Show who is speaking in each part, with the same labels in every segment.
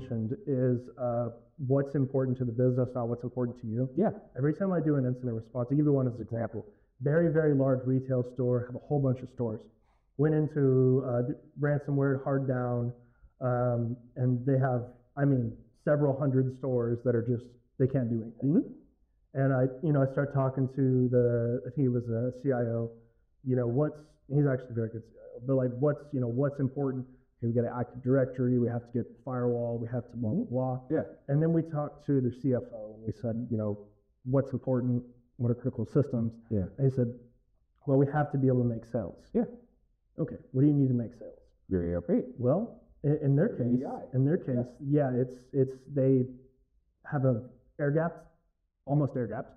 Speaker 1: mentioned is what's important to the business, not what's important to you.
Speaker 2: Yeah.
Speaker 1: Every time I do an incident response, I'll give you one as an example. Very, very large retail store, have a whole bunch of stores. Went into ransomware, hard down, and they have, several hundred stores that are just, they can't do anything.
Speaker 2: Mm-hmm.
Speaker 1: And I start talking to I think he was a CIO, he's actually a very good CIO, but like, what's important? Okay, we got an Active Directory, we have to get firewall, we have to blah, blah, blah.
Speaker 2: Yeah.
Speaker 1: And then we talked to the CFO and we said, what's important? What are critical systems?
Speaker 2: Yeah.
Speaker 1: And he said, well, we have to be able to make sales.
Speaker 2: Yeah.
Speaker 1: Okay, what do you need to make sales?
Speaker 2: Your ERP.
Speaker 1: Well, in their case, they have a almost air-gapped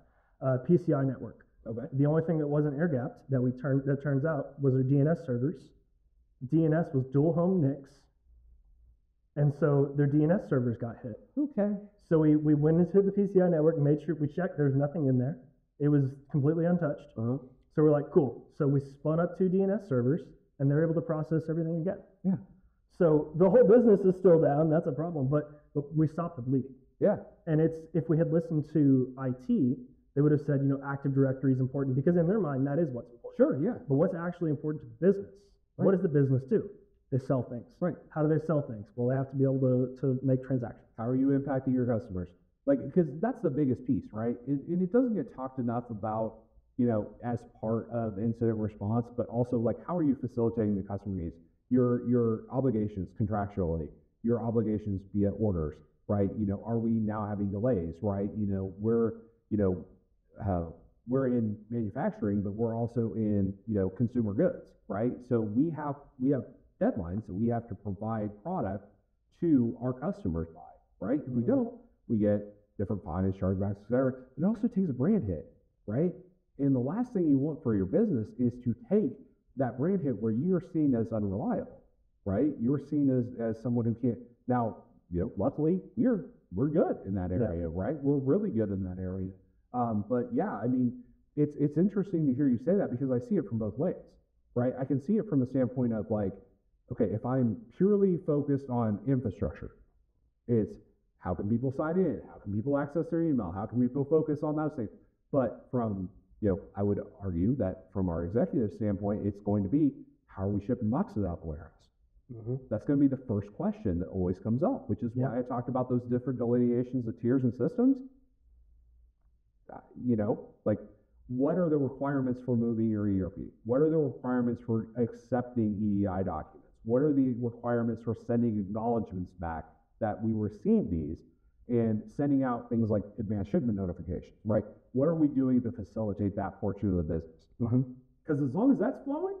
Speaker 1: PCI network.
Speaker 2: Okay.
Speaker 1: The only thing that wasn't air-gapped that turns out was their DNS servers. DNS was dual home NICs, and so their DNS servers got hit.
Speaker 2: Okay.
Speaker 1: So we went into the PCI network, made sure we checked there's nothing in there. It was completely untouched.
Speaker 2: Uh-huh.
Speaker 1: So we're like, cool. So we spun up 2 DNS servers, and they're able to process everything again.
Speaker 2: Yeah.
Speaker 1: So the whole business is still down. That's a problem, but we stopped the bleeding.
Speaker 2: Yeah.
Speaker 1: And if we had listened to IT, they would have said, Active Directory is important because in their mind, that is what's important.
Speaker 2: Sure, yeah.
Speaker 1: But what's actually important to the business? Right. What does the business do? They sell things.
Speaker 2: Right.
Speaker 1: How do they sell things? Well, they have to be able to make transactions.
Speaker 2: How are you impacting your customers? Because that's the biggest piece, right? And it doesn't get talked enough about, as part of incident response, but also like, how are you facilitating the customer needs? Your obligations contractually, your obligations via orders, right? Are we now having delays, right? We're in manufacturing, but we're also in, consumer goods, right? So we have deadlines that we have to provide product to our customers by, right? If we don't, we get different fines, chargebacks, et cetera. It also takes a brand hit, right? And the last thing you want for your business is to take that brand hit where you're seen as unreliable, right? You're seen as someone who can't. Now, luckily we're good in that area, right? We're really good in that area. But yeah, it's interesting to hear you say that because I see it from both ways, right? I can see it from the standpoint of like, okay, if I'm purely focused on infrastructure, it's how can people sign in? How can people access their email? How can people focus on those things? But from, I would argue that from our executive standpoint, it's going to be, how are we shipping boxes out the warehouse? Mm-hmm. That's going to be the first question that always comes up, which is why I talked about those different delineations of tiers and systems. Like, what are the requirements for moving your ERP? What are the requirements for accepting EDI documents? What are the requirements for sending acknowledgments back that we received these and sending out things like advanced shipment notifications, right? What are we doing to facilitate that portion of the business? Because as long as that's flowing,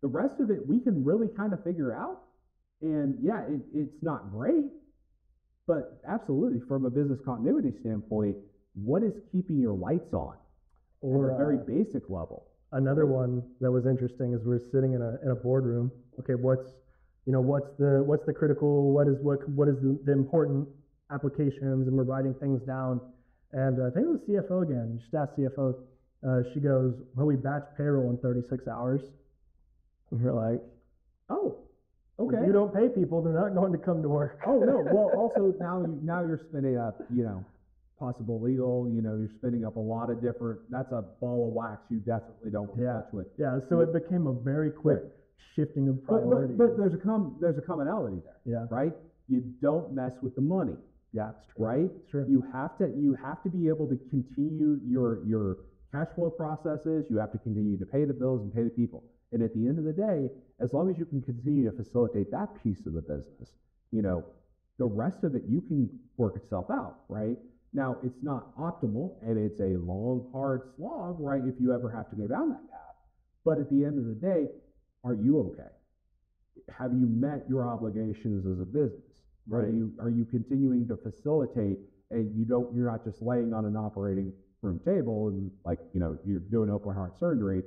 Speaker 2: the rest of it we can really kind of figure out. And yeah, it's not great, but absolutely from a business continuity standpoint, what is keeping your lights on? Or at a very basic level.
Speaker 1: Another one that was interesting is we're sitting in a boardroom. Okay, what's the critical? What is the important applications? And we're writing things down. And I think it was CFO again. Just asked CFO. She goes, "Well, we batch payroll in 36 hours." And we're like,
Speaker 2: "Oh, okay."
Speaker 1: If you don't pay people, they're not going to come to work.
Speaker 2: Oh no. Well, also now you're spinning up, possible legal, you're spinning up a lot of different, that's a ball of wax you definitely don't touch with.
Speaker 1: Yeah, so it became a very quick shifting of priorities.
Speaker 2: But there's a commonality there, right? You don't mess with the money.
Speaker 1: Yeah, it's true.
Speaker 2: Right?
Speaker 1: It's true.
Speaker 2: You have to be able to continue your cash flow processes, you have to continue to pay the bills and pay the people. And at the end of the day, as long as you can continue to facilitate that piece of the business, the rest of it you can work itself out, right? Now, it's not optimal, and it's a long, hard slog, right, if you ever have to go down that path. But at the end of the day, are you okay? Have you met your obligations as a business? Right. Are you continuing to facilitate, and you're not just laying on an operating room table and you're doing open heart surgery,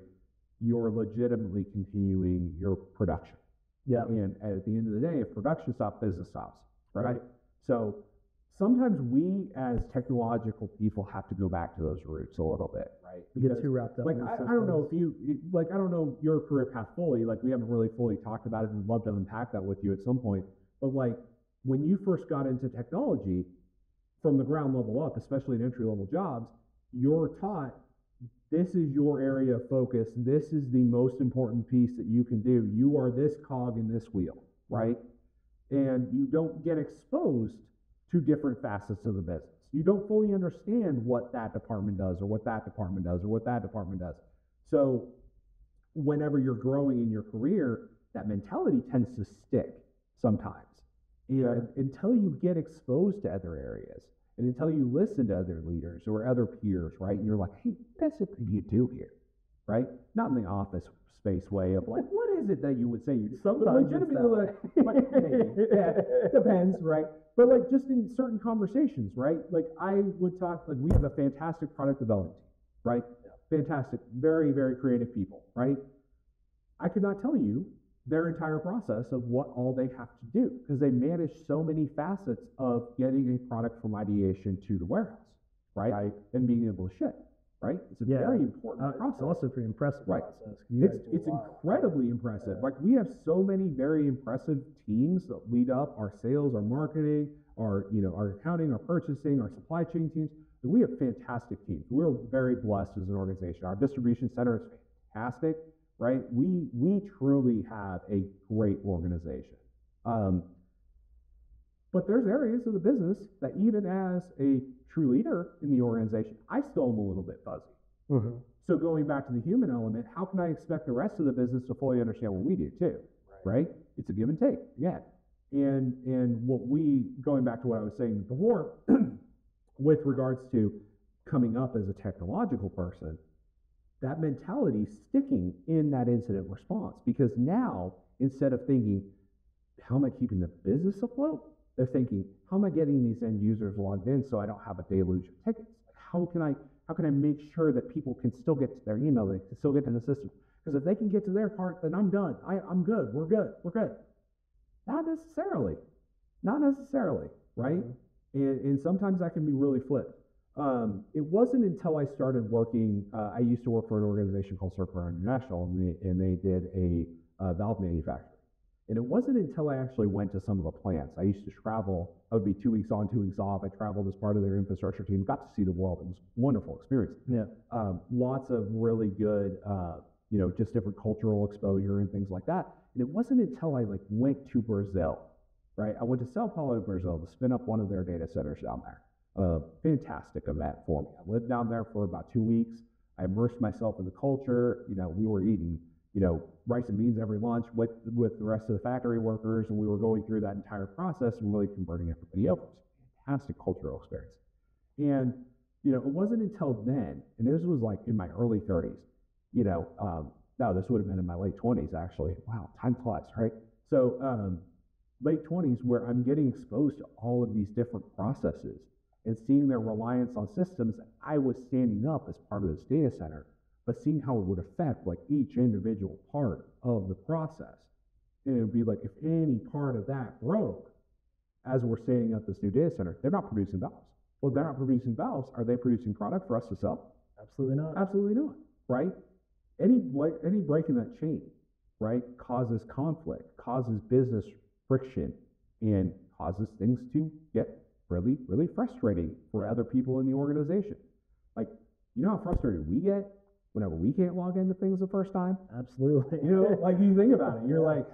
Speaker 2: you're legitimately continuing your production.
Speaker 1: Yeah.
Speaker 2: And at the end of the day, if production stops, business stops, right? So sometimes we as technological people have to go back to those roots a little bit, right?
Speaker 1: We get too wrapped up.
Speaker 2: I don't know if you, I don't know your career path fully, we haven't really fully talked about it and I'd love to unpack that with you at some point, but when you first got into technology, from the ground level up, especially in entry level jobs, you're taught this is your area of focus. This is the most important piece that you can do. You are this cog in this wheel, right? And you don't get exposed to different facets of the business. You don't fully understand what that department does or what that department does or what that department does. So whenever you're growing in your career, that mentality tends to stick sometimes. And until you get exposed to other areas and until you listen to other leaders or other peers, right? And you're like, hey, what is it that you do here, right? Not in the office space way of like, what is it that you would say you do?
Speaker 1: Sometimes
Speaker 2: Legitimately, like, maybe, yeah, depends, right? But like just in certain conversations, right? Like I would talk, like we have a fantastic product development team, right? Yeah. Fantastic, very, very creative people, right? I could not tell you their entire process of what all they have to do because they manage so many facets of getting a product from ideation to the warehouse, right? And being able to ship, right? It's a very important process.
Speaker 1: It's also a pretty impressive process.
Speaker 2: It's incredibly impressive. Like we have so many very impressive teams that lead up our sales, our marketing, our our accounting, our purchasing, our supply chain teams. We have fantastic teams. We're very blessed as an organization. Our distribution center is fantastic. Right? We truly have a great organization. But there's areas of the business that even as a true leader in the organization, I still am a little bit fuzzy. Mm-hmm. So going back to the human element, how can I expect the rest of the business to fully understand what we do too? Right? It's a give and take. Yeah. And going back to what I was saying before, with regards to coming up as a technological person, that mentality sticking in that incident response, because now instead of thinking, how am I keeping the business afloat? They're thinking, how am I getting these end users logged in so I don't have a deluge of tickets? How can I make sure that people can still get to their email, they can still get to the system? Because if they can get to their part, then I'm done. I'm good. We're good. Not necessarily, right? Mm-hmm. And sometimes that can be really flipped. It wasn't until I started working, I used to work for an organization called Circular International, and they did a valve manufacturing. And it wasn't until I actually went to some of the plants. I used to travel. I would be 2 weeks on, 2 weeks off. I traveled as part of their infrastructure team, got to see the world. It was a wonderful experience. Yeah. Lots of really good, just different cultural exposure and things like that. And it wasn't until I went to Brazil, right? I went to Sao Paulo, Brazil to spin up one of their data centers down there. Fantastic event for me. I lived down there for about 2 weeks. I immersed myself in the culture. We were eating, rice and beans every lunch with the rest of the factory workers, and we were going through that entire process and really converting everybody over. It was a fantastic cultural experience. And, it wasn't until then, and this was in my early 30s, no, this would have been in my late 20s actually. Wow, time flies, right? So, late 20s where I'm getting exposed to all of these different processes and seeing their reliance on systems that I was standing up as part of this data center, but seeing how it would affect each individual part of the process. And it would be if any part of that broke as we're standing up this new data center, they're not producing valves. Well, they're not producing valves. Are they producing product for us to sell?
Speaker 1: Absolutely not.
Speaker 2: Absolutely not, right? Any break in that chain, right, causes conflict, causes business friction, and causes things to get really, really frustrating for other people in the organization. How frustrated we get whenever we can't log into things the first time?
Speaker 1: Absolutely.
Speaker 2: You think about it, you're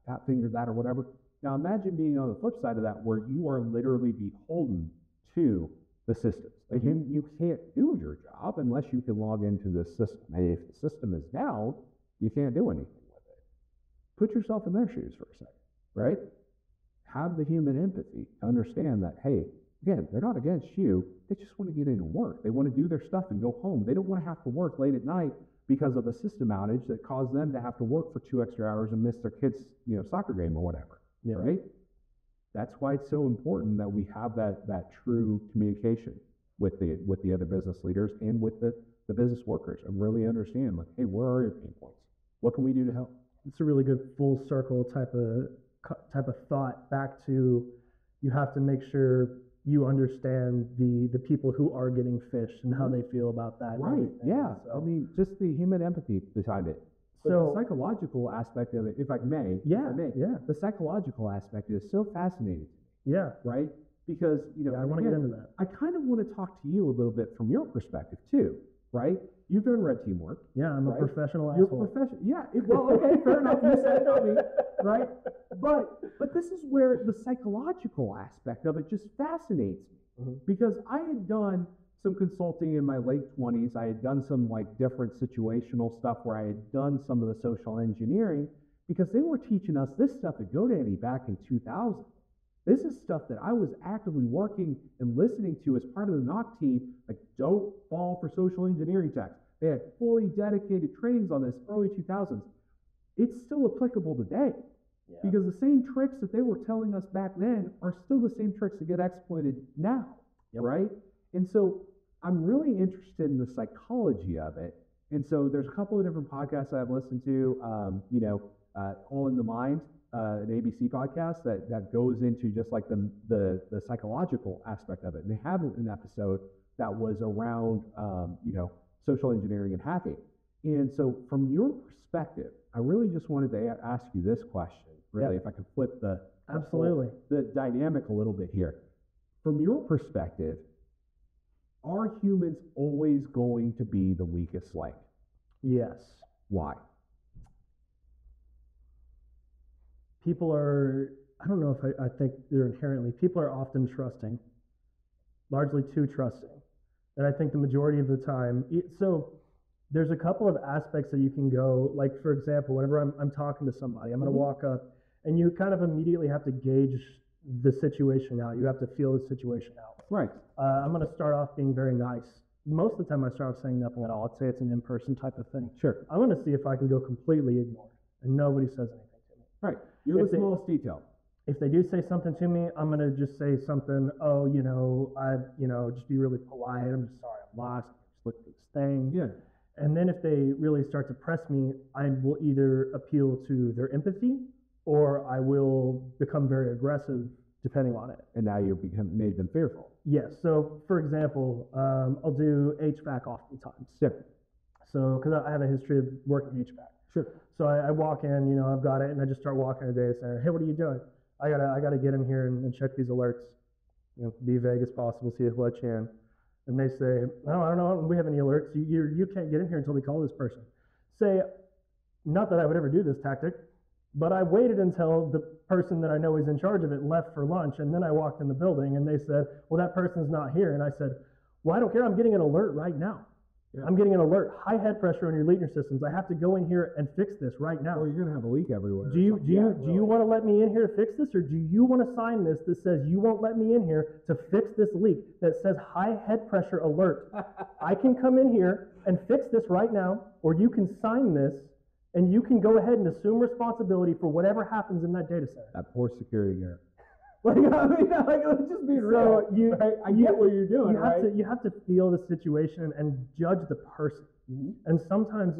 Speaker 2: that finger that or whatever. Now imagine being on the flip side of that where you are literally beholden to the systems. You can't do your job unless you can log into this system. And if the system is down, you can't do anything with it. Put yourself in their shoes for a second, right? Have the human empathy to understand that, hey, again, they're not against you. They just want to get in and work. They want to do their stuff and go home. They don't want to have to work late at night because of a system outage that caused them to have to work for 2 extra hours and miss their kids' soccer game or whatever, right? That's why it's so important that we have that true communication with the other business leaders and with the business workers and really understand, hey, where are your pain points? What can we do to help?
Speaker 1: It's a really good full circle type of thought back to, you have to make sure you understand the people who are getting fished and how they feel about that.
Speaker 2: Right. Yeah. So, just the human empathy behind it. But the psychological aspect of it, if I may, the psychological aspect is so fascinating.
Speaker 1: Yeah.
Speaker 2: right? Because,
Speaker 1: Yeah, I want to get into that.
Speaker 2: I kind of want to talk to you a little bit from your perspective too, right? You've done red team work.
Speaker 1: Yeah, I'm a
Speaker 2: right?
Speaker 1: professional
Speaker 2: You're
Speaker 1: asshole.
Speaker 2: professional. Yeah. Well, okay, fair enough. You said it, not me, right? But this is where the psychological aspect of it just fascinates me, because I had done some consulting in my late 20s. I had done some like different situational stuff where I had done some of the social engineering, because they were teaching us this stuff at GoDaddy back in 2000. This is stuff that I was actively working and listening to as part of the NOC team, like don't fall for social engineering attacks. They had fully dedicated trainings on this early 2000s. It's still applicable today, because the same tricks that they were telling us back then are still the same tricks that get exploited now, right? And so I'm really interested in the psychology of it. And so there's a couple of different podcasts I've listened to, All in the Mind, an ABC podcast that goes into just like the psychological aspect of it. And they had an episode that was around, social engineering and hacking. And so from your perspective, I really just wanted to ask you this question, really, if I could flip the dynamic a little bit here. From your perspective, are humans always going to be the weakest link?
Speaker 1: Yes.
Speaker 2: Why?
Speaker 1: People are, I don't know if I think they're inherently, people are often trusting, largely too trusting. And I think the majority of the time, so there's a couple of aspects that you can go, like for example, whenever I'm talking to somebody, I'm going to walk up and you kind of immediately have to gauge the situation out. You have to feel the situation out.
Speaker 2: Right.
Speaker 1: I'm going to start off being very nice. Most of the time I start off saying nothing at all. Let's say it's an in-person type of thing.
Speaker 2: Sure.
Speaker 1: I'm going to see if I can go completely ignored and nobody says anything to me.
Speaker 2: Right. You're the smallest detail.
Speaker 1: If they do say something to me, I'm going to just say something, just be really polite. I'm just sorry, I'm lost. Just look for this thing.
Speaker 2: Yeah.
Speaker 1: And then if they really start to press me, I will either appeal to their empathy or I will become very aggressive depending on it.
Speaker 2: And now you've made them fearful.
Speaker 1: Yes. So for example, I'll do HVAC oftentimes.
Speaker 2: Yeah.
Speaker 1: So, because I have a history of working HVAC.
Speaker 2: Sure.
Speaker 1: So I walk in, I've got it, and I just start walking to the data center. Hey, what are you doing? I gotta get in here and check these alerts. Be vague as possible, see if they'll let you in. And they say, no, I don't know, we have any alerts. You can't get in here until we call this person. Say, not that I would ever do this tactic, but I waited until the person that I know is in charge of it left for lunch, and then I walked in the building, and they said, well, that person's not here. And I said, well, I don't care. I'm getting an alert right now. Yeah. I'm getting an alert. High head pressure on your leading systems. I have to go in here and fix this right now.
Speaker 2: Or you're going to have a leak everywhere.
Speaker 1: Do you want to let me in here to fix this, or do you want to sign this that says you won't let me in here to fix this leak that says high head pressure alert? I can come in here and fix this right now, or you can sign this and you can go ahead and assume responsibility for whatever happens in that data center.
Speaker 2: That poor security guard. Let's just be real. I get what you're doing,
Speaker 1: You have to feel the situation and judge the person. Mm-hmm. And sometimes,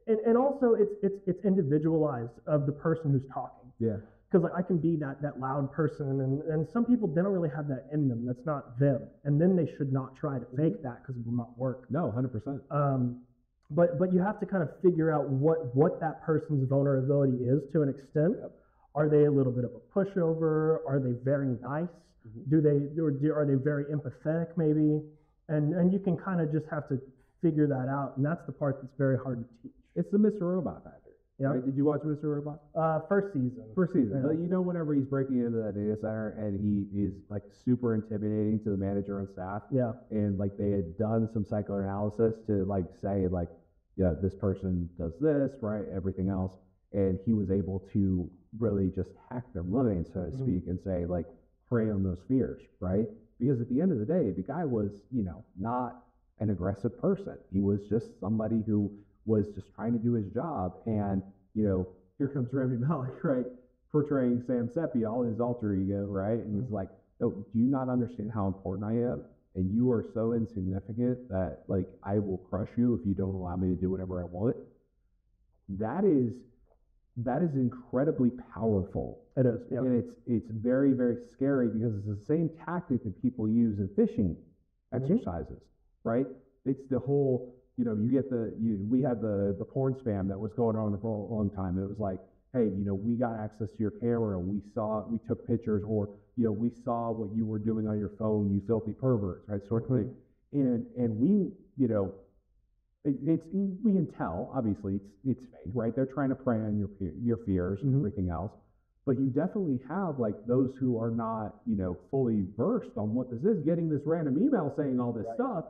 Speaker 1: and also it's individualized of the person who's talking.
Speaker 2: Yeah.
Speaker 1: Because I can be that loud person, and some people, they don't really have that in them. That's not them. And then they should not try to fake that because it will not work.
Speaker 2: No, 100%.
Speaker 1: But you have to kind of figure out what that person's vulnerability is to an extent. Yep. Are they a little bit of a pushover? Are they very nice? Mm-hmm. Are they very empathetic maybe? And you can kind of just have to figure that out. And that's the part that's very hard to teach.
Speaker 2: It's the Mr. Robot factor. Yeah. Right? Did you watch Mr. Robot?
Speaker 1: First season.
Speaker 2: Yeah. Whenever he's breaking into that data center and he is like super intimidating to the manager and staff.
Speaker 1: Yeah.
Speaker 2: And like they had done some psychoanalysis to like say like, yeah, this person does this, right? Everything else. And he was able to really just hack their mind, so to speak, and say like, prey on those fears, right? Because at the end of the day, the guy was, not an aggressive person. He was just somebody who was just trying to do his job. And, here comes Rami Malek, right? Portraying Sam Seppi, all his alter ego, right? And it's like, oh, do you not understand how important I am? And you are so insignificant that like, I will crush you if you don't allow me to do whatever I want. That is incredibly powerful.
Speaker 1: It is, yeah.
Speaker 2: And it's very, very scary because it's the same tactic that people use in phishing exercises, right? It's the whole, we had the porn spam that was going on for a long time. It was like, hey, we got access to your camera, we took pictures, or, we saw what you were doing on your phone, you filthy perverts, right, sort of thing. And we, we can tell, obviously, it's fake, right? They're trying to prey on your fears and everything else. But you definitely have like those who are not, fully versed on what this is, getting this random email saying all this stuff.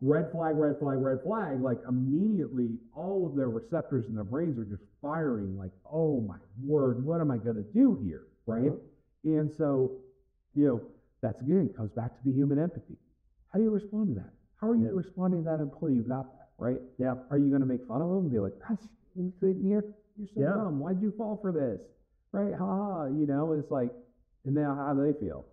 Speaker 2: Red flag, red flag, red flag. Like immediately, all of their receptors in their brains are just firing. Like, oh my word, what am I going to do here, right? And so, that's again comes back to the human empathy. How do you respond to that? How are you responding to that employee who got that, right? Yeah. Are you going to make fun of them and be like, you're so dumb. Why'd you fall for this? Right? It's like, and now how do they feel?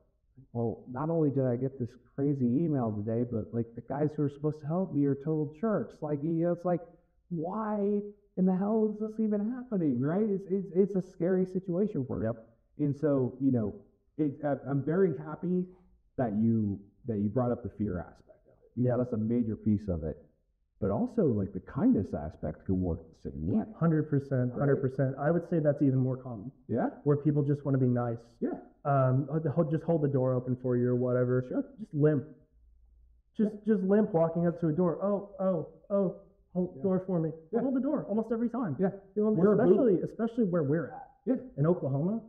Speaker 2: Well, not only did I get this crazy email today, but like the guys who are supposed to help me are total jerks. Like, it's like, why in the hell is this even happening? Right? It's a scary situation for them. And so, I'm very happy that you brought up the fear aspect of it. Yeah, that's a major piece of it. But also, like, the kindness aspect could work the same way.
Speaker 1: 100%, 100%. I would say that's even more common.
Speaker 2: Yeah.
Speaker 1: Where people just want to be nice.
Speaker 2: Yeah.
Speaker 1: Just hold the door open for you or whatever.
Speaker 2: Sure.
Speaker 1: Just limp. Just limp walking up to a door. Hold the door for me.
Speaker 2: Yeah.
Speaker 1: Hold the door almost every time.
Speaker 2: Yeah.
Speaker 1: Especially where we're at.
Speaker 2: Yeah.
Speaker 1: In Oklahoma,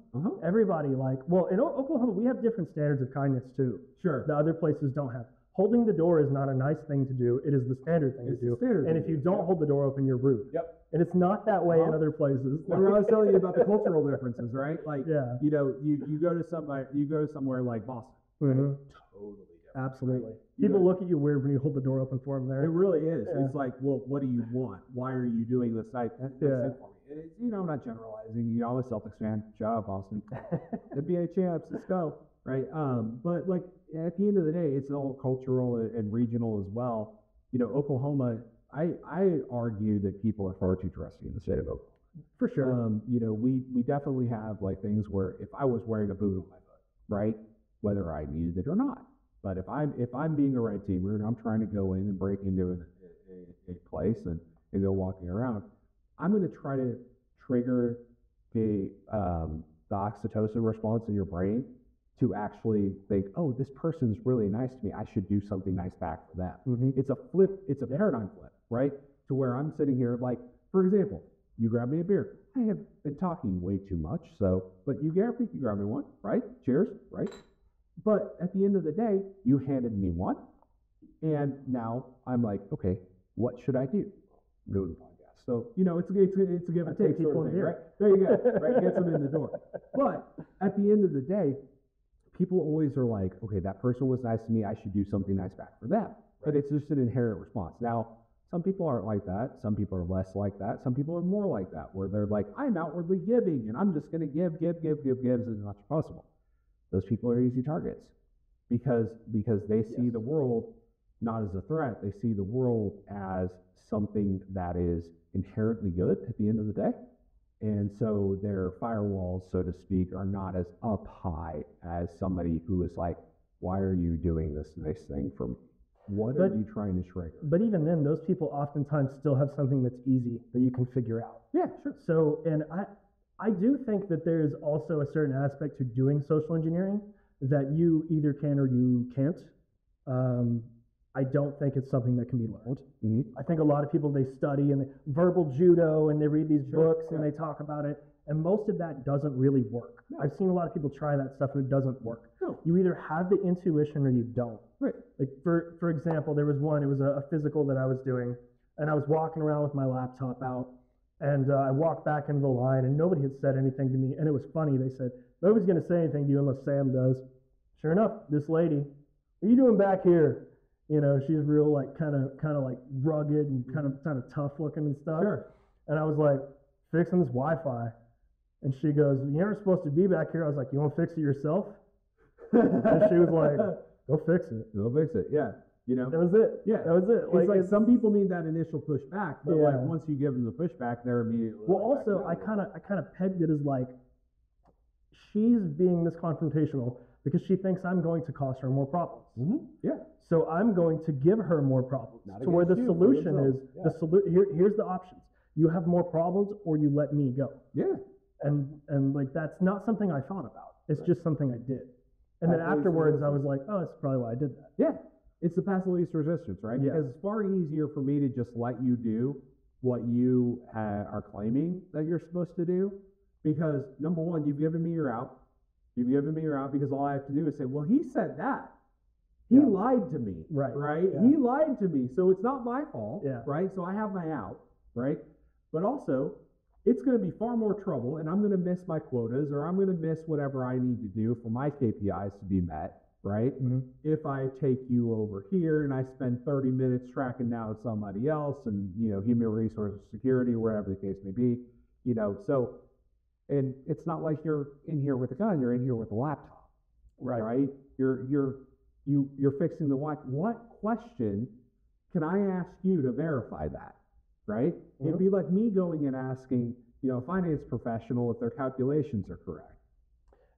Speaker 1: everybody in Oklahoma, we have different standards of kindness too.
Speaker 2: Sure.
Speaker 1: The other places don't have. Holding the door is not a nice thing to do. It is the standard thing to do. And if you don't hold the door open, you're rude.
Speaker 2: Yep.
Speaker 1: And it's not that way in other places.
Speaker 2: Remember I was telling you about the cultural differences, right? Like, you go to somewhere like Boston.
Speaker 1: Mm-hmm.
Speaker 2: Totally different.
Speaker 1: Absolutely. Right? People look at you weird when you hold the door open for them there.
Speaker 2: It really is. Yeah. It's like, well, what do you want? Why are you doing this? For me. It's, I'm not generalizing. I'm a Celtics fan. Shout out Boston. NBA champs. Let's go. Right. But like at the end of the day, it's all cultural and regional as well. Oklahoma, I argue that people are far too trusting in the state of Oklahoma.
Speaker 1: For sure.
Speaker 2: We definitely have like things where if I was wearing a boot on my foot, right, whether I needed it or not. But if I'm being a red teamer and I'm trying to go in and break into a place and go walking around, I'm going to try to trigger the oxytocin response in your brain to actually think, oh, this person's really nice to me. I should do something nice back for them. Mm-hmm. It's a paradigm flip, right? To where I'm sitting here, like, for example, you grab me a beer. I have been talking way too much, but you grab me one, right? Cheers, right? But at the end of the day, you handed me one, and now I'm like, okay, what should I do? Do the podcast. So, it's a give and take sort of thing, right? There you go, right? Gets them in the door. But at the end of the day, people always are like, okay, that person was nice to me. I should do something nice back for them. Right. But it's just an inherent response. Now, some people aren't like that. Some people are less like that. Some people are more like that, where they're like, I'm outwardly giving, and I'm just going to give as much as possible. Those people are easy targets because they see the world not as a threat. They see the world as something that is inherently good at the end of the day. And so their firewalls, so to speak, are not as up high as somebody who is like, why are you doing this nice thing for me? What are you trying to trigger?
Speaker 1: But even then, those people oftentimes still have something that's easy that you can figure out.
Speaker 2: Yeah, sure.
Speaker 1: So, and I do think that there's also a certain aspect to doing social engineering that you either can or you can't. I don't think it's something that can be learned. Mm-hmm. I think a lot of people, they study and verbal judo and they read these books and they talk about it, and most of that doesn't really work. No. I've seen a lot of people try that stuff and it doesn't work. No. You either have the intuition or you don't.
Speaker 2: Right.
Speaker 1: Like for example, there was one, it was a physical that I was doing, and I was walking around with my laptop out, and I walked back into the line and nobody had said anything to me, and it was funny. They said, nobody's going to say anything to you unless Sam does. Sure enough, this lady, what are you doing back here? She's real like kind of like rugged and kind of tough looking and stuff.
Speaker 2: Sure.
Speaker 1: And I was like, fixing this Wi-Fi. And she goes, you aren't supposed to be back here. I was like, you want to fix it yourself? And she was like, go fix it.
Speaker 2: Go fix it. Yeah.
Speaker 1: That was it.
Speaker 2: Yeah.
Speaker 1: That was it.
Speaker 2: Like some people need that initial pushback, but like once you give them the pushback, they're immediately.
Speaker 1: Well, also I kind of pegged it as like, she's being this confrontational because she thinks I'm going to cause her more problems.
Speaker 2: Mm-hmm. Yeah.
Speaker 1: So I'm going to give her more problems. To where the solution is, here's the options. You have more problems or you let me go.
Speaker 2: Yeah.
Speaker 1: and like that's not something I thought about. It's just something I did. And then afterwards, I was like, oh, that's probably why I did that.
Speaker 2: Yeah, it's the path of least resistance, right?
Speaker 1: Yeah.
Speaker 2: Because it's far easier for me to just let you do what you are claiming that you're supposed to do. Because number one, you've given me your out. You've given me your out because all I have to do is say, well, he said that. He lied to me,
Speaker 1: Right.
Speaker 2: Yeah. He lied to me, so it's not my fault,
Speaker 1: Yeah.
Speaker 2: right? So I have my out, right? But also, it's going to be far more trouble, and I'm going to miss my quotas, or I'm going to miss whatever I need to do for my KPIs to be met, right?
Speaker 1: Mm-hmm.
Speaker 2: If I take you over here and I spend 30 minutes tracking down somebody else, and human resources security, wherever the case may be, so, and it's not like you're in here with a gun; you're in here with a laptop, right? You're fixing the what question can I ask you to verify that, right?
Speaker 1: Mm-hmm.
Speaker 2: It'd be like me going and asking, a finance professional if their calculations are correct.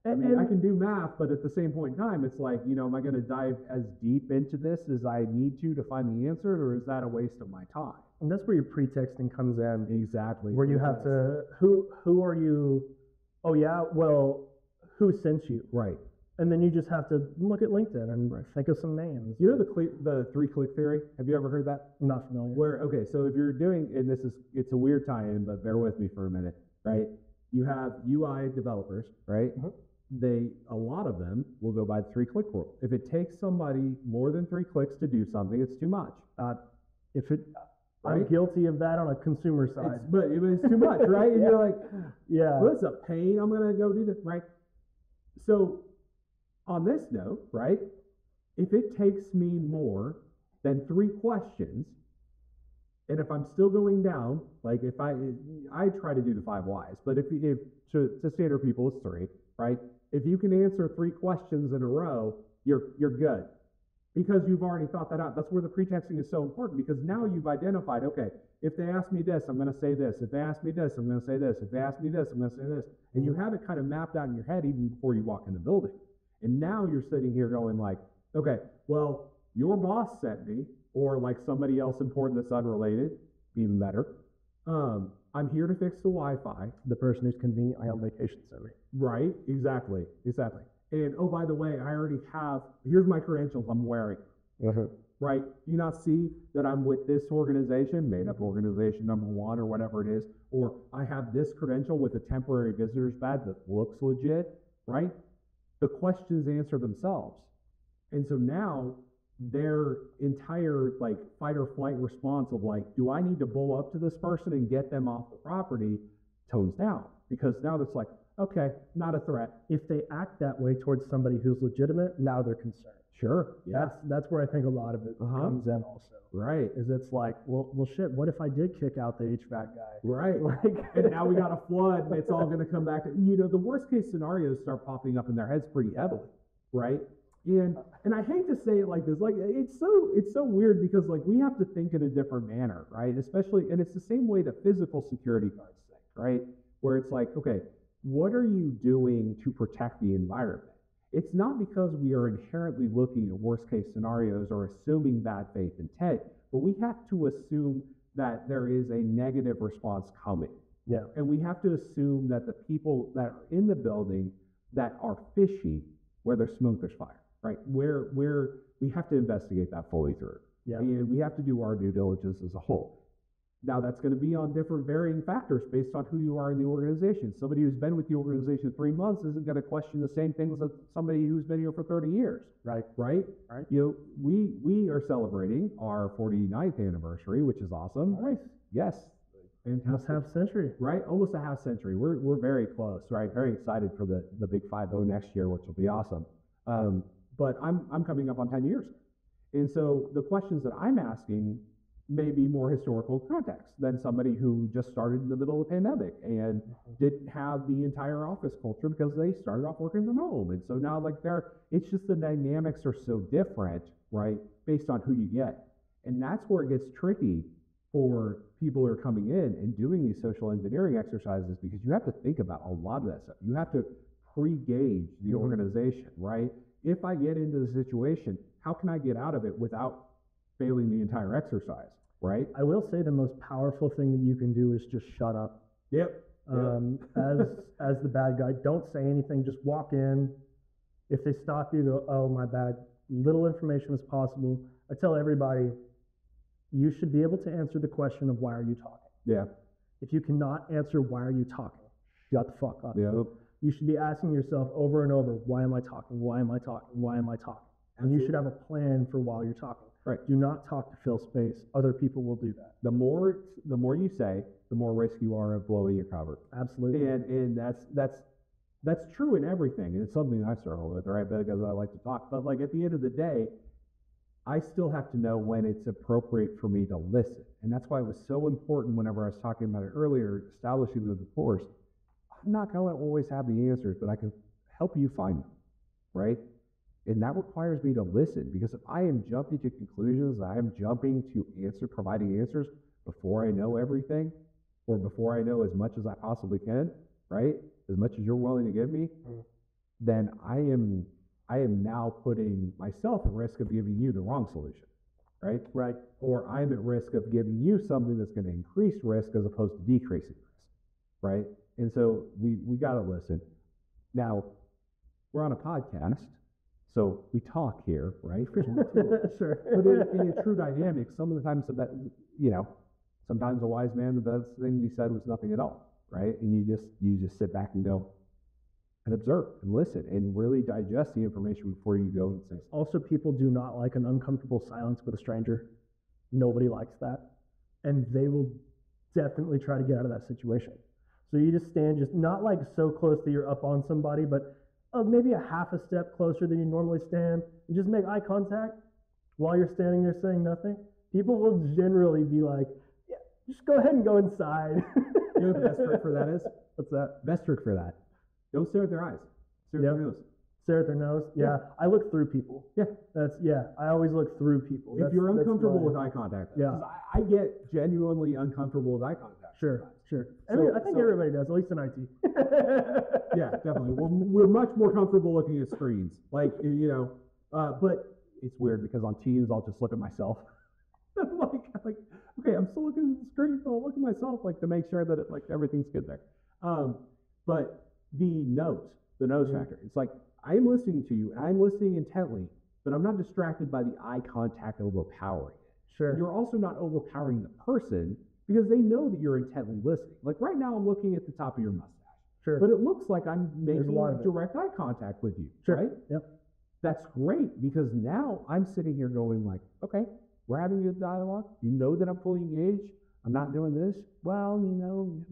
Speaker 2: I can do math, but at the same point in time, it's like, am I going to dive as deep into this as I need to find the answers, or is that a waste of my time?
Speaker 1: And that's where your pretexting comes in.
Speaker 2: Exactly.
Speaker 1: Where you have to, who are you? Oh yeah, well, who sent you?
Speaker 2: Right.
Speaker 1: And then you just have to look at LinkedIn and think of some names.
Speaker 2: You know the 3-click theory? Have you ever heard that?
Speaker 1: I'm not familiar.
Speaker 2: So if you're doing, and it's a weird tie-in, but bear with me for a minute, right? You have UI developers, right? Mm-hmm. A lot of them will go by the 3-click rule. If it takes somebody more than 3 clicks to do something, it's too much.
Speaker 1: I'm guilty of that on a consumer side.
Speaker 2: But it's too much, right? And you're like,
Speaker 1: yeah,
Speaker 2: well, it's a pain. I'm going to go do this, right? So on this note, right, if it takes me more than 3 questions, and if I'm still going down, like if I try to do the 5 whys, but if to standard people, it's 3, right? If you can answer 3 questions in a row, you're good. Because you've already thought that out. That's where the pretexting is so important, because now you've identified, okay, if they ask me this, I'm going to say this. If they ask me this, I'm going to say this. If they ask me this, I'm going to say this. And you have it kind of mapped out in your head even before you walk in the building. And now you're sitting here going like, okay, well, your boss sent me, or like somebody else important that's unrelated, even better. I'm here to fix the Wi-Fi.
Speaker 1: The person who's conveniently on vacation sent me.
Speaker 2: Right, exactly. And oh, by the way, here's my credentials I'm wearing.
Speaker 1: Mm-hmm.
Speaker 2: Right? Do you not see that I'm with this organization, made up organization number 1 or whatever it is, or I have this credential with a temporary visitor's badge that looks legit, right? The questions answer themselves. And so now their entire like fight or flight response of like, do I need to bull up to this person and get them off the property, tones down. Because now it's like, okay, not a threat.
Speaker 1: If they act that way towards somebody who's legitimate, now they're concerned.
Speaker 2: Sure. Yeah.
Speaker 1: That's where I think a lot of it comes in also.
Speaker 2: Right.
Speaker 1: Is it's like, well shit, what if I did kick out the HVAC guy?
Speaker 2: Right. And now we got a flood and it's all going to come back to, the worst case scenarios start popping up in their heads pretty heavily. Right. And I hate to say it like this, like it's so weird because like we have to think in a different manner, right? Especially, and it's the same way that physical security guards think, right? Where it's like, okay, what are you doing to protect the environment? It's not because we are inherently looking at worst case scenarios or assuming bad faith intent, but we have to assume that there is a negative response coming.
Speaker 1: Yeah.
Speaker 2: And we have to assume that the people that are in the building that are fishy, where there's smoke, there's fire, right? Where we have to investigate that fully through.
Speaker 1: Yeah.
Speaker 2: And we have to do our due diligence as a whole. Now, that's going to be on different varying factors based on who you are in the organization. Somebody who's been with the organization 3 months isn't going to question the same things as somebody who's been here for 30 years.
Speaker 1: Right.
Speaker 2: Right?
Speaker 1: Right.
Speaker 2: We are celebrating our 49th anniversary, which is awesome.
Speaker 1: Nice.
Speaker 2: Yes.
Speaker 1: Almost half century.
Speaker 2: Right? Almost a half century. We're very close, right? Very excited for the big 5-0 next year, which will be awesome. But I'm coming up on 10 years. And so the questions that I'm asking may be more historical context than somebody who just started in the middle of the pandemic and didn't have the entire office culture because they started off working from home. And so now it's just the dynamics are so different, right? Based on who you get. And that's where it gets tricky for people who are coming in and doing these social engineering exercises, because you have to think about a lot of that stuff. You have to pre-gauge the organization, right? If I get into the situation, how can I get out of it without failing the entire exercise, right?
Speaker 1: I will say the most powerful thing that you can do is just shut up.
Speaker 2: Yep.
Speaker 1: as the bad guy. Don't say anything. Just walk in. If they stop you, go, oh, my bad. Little information as possible. I tell everybody, you should be able to answer the question of why are you talking.
Speaker 2: Yeah.
Speaker 1: If you cannot answer why are you talking, shut the fuck up.
Speaker 2: Yeah.
Speaker 1: You should be asking yourself over and over, why am I talking? Why am I talking? Why am I talking? And you should have a plan for while you're talking.
Speaker 2: Right.
Speaker 1: Do not talk to fill space. Other people will do that.
Speaker 2: The more you say, the more risk you are of blowing your cover.
Speaker 1: Absolutely.
Speaker 2: And that's true in everything. And it's something I struggle with, right? Because I like to talk. But like at the end of the day, I still have to know when it's appropriate for me to listen. And that's why it was so important whenever I was talking about it earlier, establishing the course. I'm not going to always have the answers, but I can help you find them, right? And that requires me to listen, because if I am jumping to conclusions, I am jumping to providing answers before I know everything, or before I know as much as I possibly can, right? As much as you're willing to give me, then I am now putting myself at risk of giving you the wrong solution, right?
Speaker 1: Right.
Speaker 2: Or I'm at risk of giving you something that's going to increase risk as opposed to decreasing risk, right? And so we got to listen. Now, we're on a podcast, so we talk here, right?
Speaker 1: Sure.
Speaker 2: But in a true dynamic, some of the times, sometimes a wise man, the best thing he said was nothing at all, right? And you just sit back and go and observe and listen and really digest the information before you go and say something.
Speaker 1: Also, people do not like an uncomfortable silence with a stranger. Nobody likes that. And they will definitely try to get out of that situation. So you just stand, just not like so close that you're up on somebody, but maybe a half a step closer than you normally stand, and just make eye contact while you're standing there saying nothing. People will generally be like, yeah, just go ahead and go inside.
Speaker 2: You know what the best trick for that is?
Speaker 1: What's that?
Speaker 2: Best trick for that. Don't stare at their eyes. Stare at their nose.
Speaker 1: Stare at their nose? Yeah. I look through people.
Speaker 2: Yeah.
Speaker 1: I always look through people.
Speaker 2: If you're uncomfortable with eye contact.
Speaker 1: Yeah.
Speaker 2: 'Cause I get genuinely uncomfortable with eye contact.
Speaker 1: Sure. I think everybody does, at least in IT.
Speaker 2: Yeah, definitely. We're much more comfortable looking at screens. Like, but it's weird because on Teams, I'll just look at myself. like, okay, I'm still looking at the screen, but I'll look at myself, like, to make sure that everything's good there. But the nose factor, it's like, I'm listening to you, and I'm listening intently, but I'm not distracted by the eye contact overpowering it.
Speaker 1: Sure.
Speaker 2: And you're also not overpowering the person, because they know that you're intently listening. Like right now, I'm looking at the top of your mustache.
Speaker 1: Sure.
Speaker 2: But it looks like I'm making direct eye contact with you.
Speaker 1: Sure.
Speaker 2: Right?
Speaker 1: Yep.
Speaker 2: That's great, because now I'm sitting here going like, okay, we're having a dialogue. You know that I'm fully engaged. I'm not doing this. Well,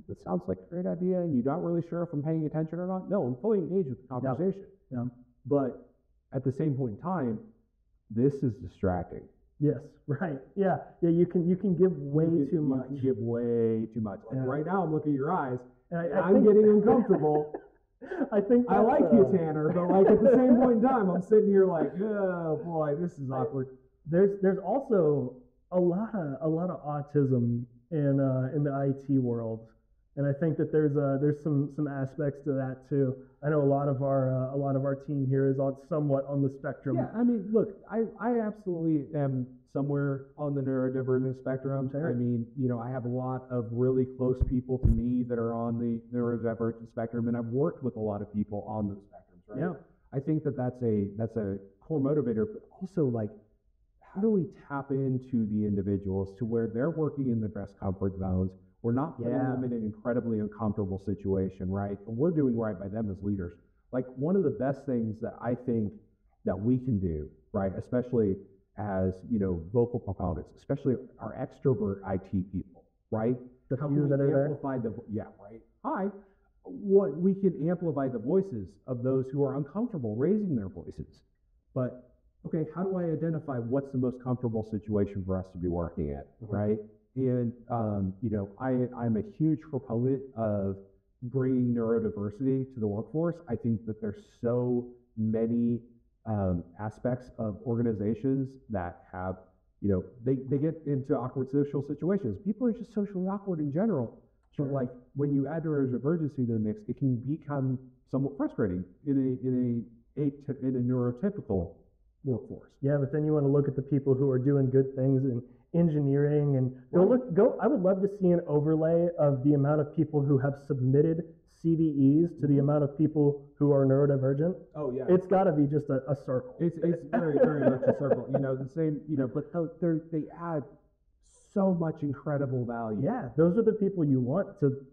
Speaker 2: that sounds like a great idea, and you're not really sure if I'm paying attention or not. No, I'm fully engaged with the conversation.
Speaker 1: Yeah.
Speaker 2: But at the same point in time, this is distracting.
Speaker 1: Yes, right. Yeah, you can give way too much.
Speaker 2: You give way too much. Like right now, I'm looking at your eyes, and
Speaker 1: I
Speaker 2: I'm getting uncomfortable. I like you, Tanner, but like at the same point in time, I'm sitting here like, oh boy, this is awkward.
Speaker 1: There's also a lot of autism in the IT world, and I think that there's some aspects to that too. I know a lot of our team here is somewhat on the spectrum.
Speaker 2: Yeah, I mean, look, I absolutely am somewhere on the neurodivergent spectrum.
Speaker 1: Sure.
Speaker 2: I mean, I have a lot of really close people to me that are on the neurodivergent spectrum, and I've worked with a lot of people on those spectrums, right?
Speaker 1: Yeah.
Speaker 2: I think that's a core motivator, but also like, how do we tap into the individuals to where they're working in their best comfort zones? We're not putting them in an incredibly uncomfortable situation, right? And we're doing right by them as leaders. Like one of the best things that I think that we can do, right, especially as, vocal proponents, especially our extrovert IT people, right?
Speaker 1: The
Speaker 2: How
Speaker 1: few
Speaker 2: can
Speaker 1: that
Speaker 2: we
Speaker 1: are there.
Speaker 2: amplify right? What we can amplify the voices of those who are uncomfortable raising their voices. But okay, how do I identify what's the most comfortable situation for us to be working at, right? And, I'm a huge proponent of bringing neurodiversity to the workforce. I think that there's so many aspects of organizations that have, they get into awkward social situations. People are just socially awkward in general. Sure. So like when you add neurodivergency to the mix, it can become somewhat frustrating in a neurotypical workforce.
Speaker 1: Yeah, but then you want to look at the people who are doing good things and engineering and I would love to see an overlay of the amount of people who have submitted CVEs to the amount of people who are neurodivergent.
Speaker 2: Oh yeah.
Speaker 1: It's got to be just a circle.
Speaker 2: It's very, very much a circle. The same, but they add so much incredible value.
Speaker 1: Yeah, those are the people you want to.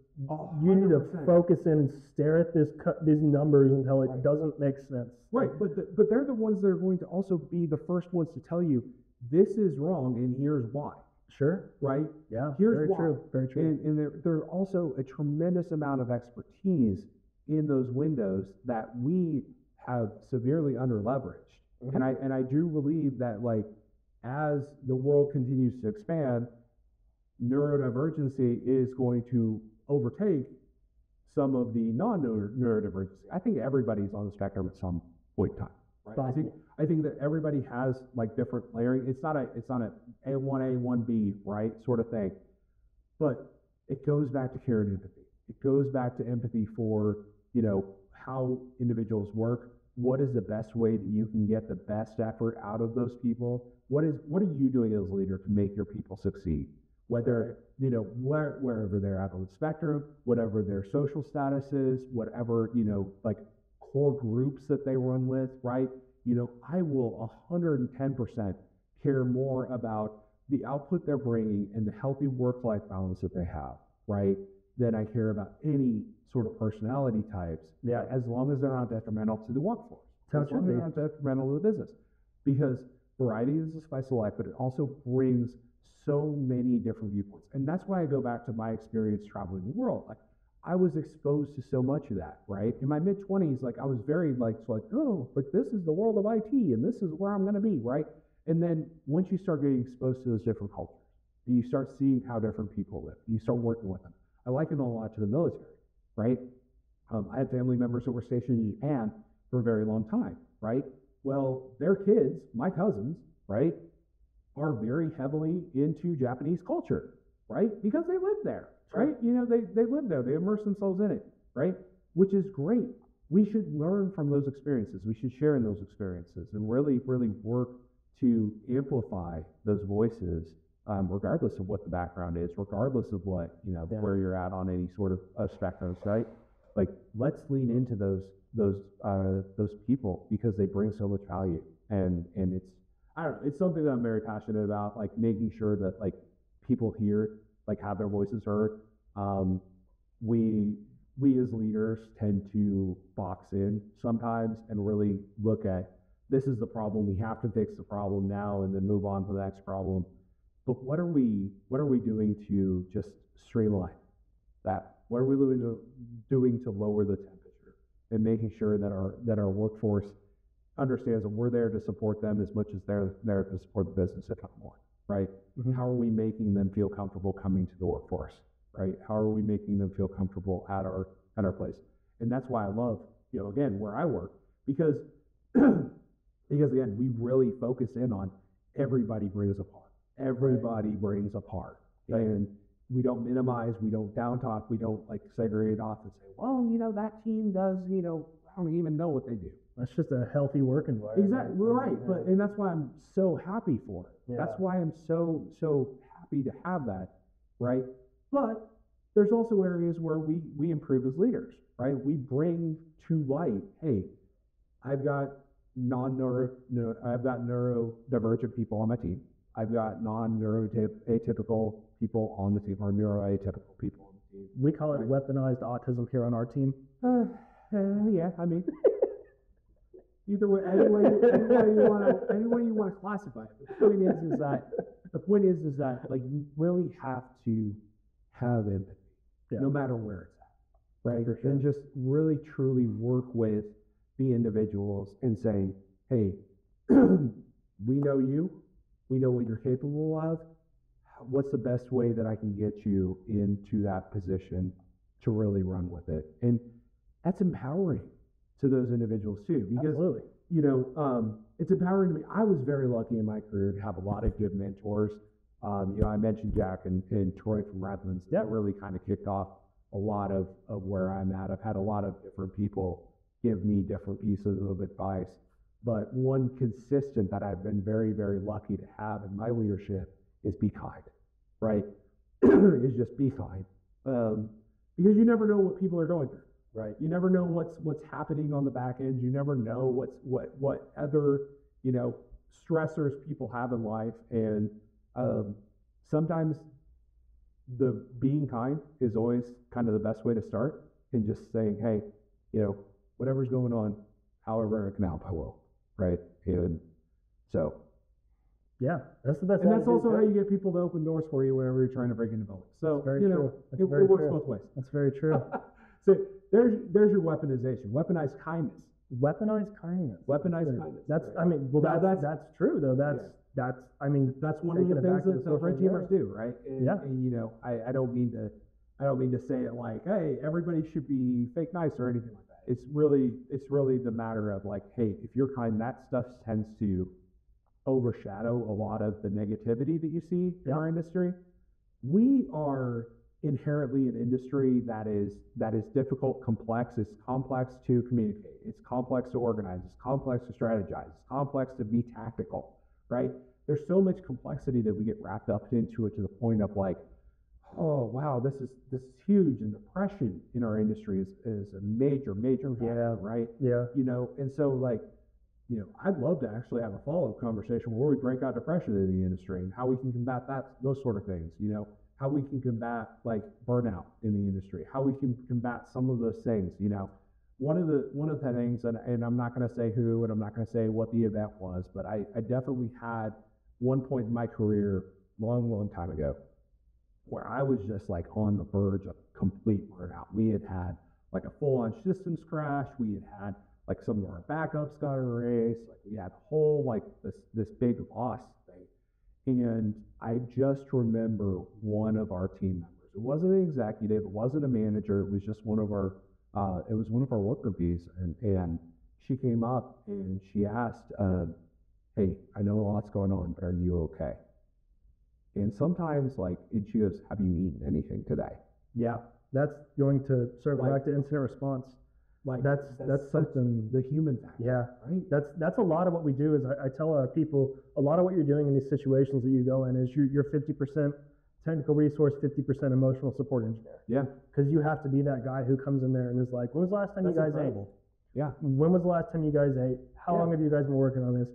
Speaker 1: You need to
Speaker 2: 100%.
Speaker 1: focus in and stare at these numbers until it doesn't make sense.
Speaker 2: Right, but they're the ones that are going to also be the first ones to tell you this is wrong and here's why.
Speaker 1: Sure.
Speaker 2: Right?
Speaker 1: Yeah.
Speaker 2: Here's
Speaker 1: very
Speaker 2: why.
Speaker 1: true. Very true.
Speaker 2: And there's also a tremendous amount of expertise in those windows that we have severely underleveraged.
Speaker 1: Mm-hmm.
Speaker 2: And I do believe that as the world continues to expand, neurodivergency is going to overtake some of the non-neurodivergency. I think everybody's on the spectrum at some point in time. Right? I think that everybody has different layering. It's not a A1A, 1B, right, sort of thing. But it goes back to care and empathy. It goes back to empathy for, how individuals work. What is the best way that you can get the best effort out of those people? What are you doing as a leader to make your people succeed? Whether, wherever they're at on the spectrum, whatever their social status is, whatever, core groups that they run with, right? I will 110% care more about the output they're bringing and the healthy work-life balance that they have, right? Than I care about any sort of personality types.
Speaker 1: Yeah.
Speaker 2: As long as they're not detrimental to the workforce.
Speaker 1: How
Speaker 2: as long as they're not detrimental to the business. Because variety is the spice of life, but it also brings so many different viewpoints. And that's why I go back to my experience traveling the world. I was exposed to so much of that, right? In my mid-20s, I was very this is the world of IT and this is where I'm going to be, right? And then once you start getting exposed to those different cultures, you start seeing how different people live. You start working with them. I liken it a lot to the military, right? I had family members that were stationed in Japan for a very long time, right? Well, their kids, my cousins, right, are very heavily into Japanese culture, right? Because they live there. Right? They live there. They immerse themselves in it, right? Which is great. We should learn from those experiences. We should share in those experiences and really, really work to amplify those voices, regardless of what the background is, regardless of what, where you're at on any sort of spectrum, right? Let's lean into those people because they bring so much value. And it's something that I'm very passionate about, making sure that people here have their voices heard. We as leaders tend to box in sometimes and really look at this is the problem. We have to fix the problem now and then move on to the next problem. But what are we doing to just streamline that? What are we doing to lower the temperature and making sure that our workforce understands that we're there to support them as much as they're there to support the business, if not more. Right? Mm-hmm. How are we making them feel comfortable coming to the workforce? Right? How are we making them feel comfortable at our place? And that's why I love, again, where I work, because again, we really focus in on everybody brings a part. Everybody brings a part. And we don't minimize, we don't down talk, we don't segregate off and say, well, that team does, I don't even know what they do.
Speaker 1: That's just a healthy work environment.
Speaker 2: Exactly, right. And that's why I'm so happy for it. Yeah. That's why I'm so happy to have that, right? But there's also areas where we improve as leaders, right? We bring to light, hey, I've got neurodivergent people on my team. I've got non-neuroatypical people on the team, or neuroatypical people on the team.
Speaker 1: We call it weaponized autism here on our team.
Speaker 2: Yeah, I mean. Either way, any way you want to classify it. The point is that you really have to have empathy, no matter where it's at, right? Sure. And just really truly work with the individuals and saying, hey, we know you, we know what you're capable of. What's the best way that I can get you into that position to really run with it? And that's empowering to those individuals too, because
Speaker 1: absolutely.
Speaker 2: It's empowering to me. I was very lucky in my career to have a lot of good mentors. I mentioned Jack and Troy from Redlands. That really kind of kicked off a lot of where I'm at. I've had a lot of different people give me different pieces of advice, but one consistent that I've been very, very lucky to have in my leadership is be kind, right? Is just be kind. Because you never know what people are going through.
Speaker 1: Right.
Speaker 2: You never know what's happening on the back end. You never know what other, stressors people have in life. And sometimes the being kind is always kind of the best way to start, and just saying, hey, whatever's going on, however I can help, I will. Right. And so.
Speaker 1: Yeah, that's the best.
Speaker 2: And that's also how you get people to open doors for you whenever you're trying to break into buildings. So,
Speaker 1: very true.
Speaker 2: It works both ways.
Speaker 1: That's very true.
Speaker 2: So there's your weaponization. Weaponized kindness.
Speaker 1: Weaponized kindness.
Speaker 2: Weaponized kindness.
Speaker 1: That's,
Speaker 2: right.
Speaker 1: I mean, well, that's true though. That's one of the things that the red teamers do, right? And, yeah.
Speaker 2: And, I don't mean to say it like, hey, everybody should be fake nice or anything like that. It's really the matter of like, hey, if you're kind, that stuff tends to overshadow a lot of the negativity that you see in our industry. We are inherently an industry that is difficult, complex. It's complex to communicate. It's complex to organize. It's complex to strategize. It's complex to be tactical, right? There's so much complexity that we get wrapped up into it to the point of like, oh wow, this is huge. And depression in our industry is a major factor, right?
Speaker 1: Yeah.
Speaker 2: And so like, I'd love to actually have a follow-up conversation where we break out depression in the industry and how we can combat those sort of things, how we can combat like burnout in the industry, how we can combat some of those things, One of the things, and I'm not going to say who, and I'm not going to say what the event was, but I definitely had one point in my career, long time ago, where I was just like on the verge of complete burnout. We had like a full-on systems crash. We had like some of our backups got erased. Like we had whole like this big loss thing. And I just remember one of our team members. It wasn't an executive. It wasn't a manager. It was just one of our worker bees. And she came up and she asked, hey, I know a lot's going on, but are you okay? And sometimes and she goes, have you eaten anything today?
Speaker 1: Yeah, that's going to circle back to incident response. That's something,
Speaker 2: the human factor.
Speaker 1: Yeah,
Speaker 2: right.
Speaker 1: That's a lot of what we do. Is I tell our people, a lot of what you're doing in these situations that you go in is you're 50% technical resource, 50% emotional support engineer.
Speaker 2: Yeah,
Speaker 1: because you have to be that guy who comes in there and is like, when was the last time you guys ate?
Speaker 2: Yeah.
Speaker 1: When was the last time you guys ate? How long have you guys been working on this?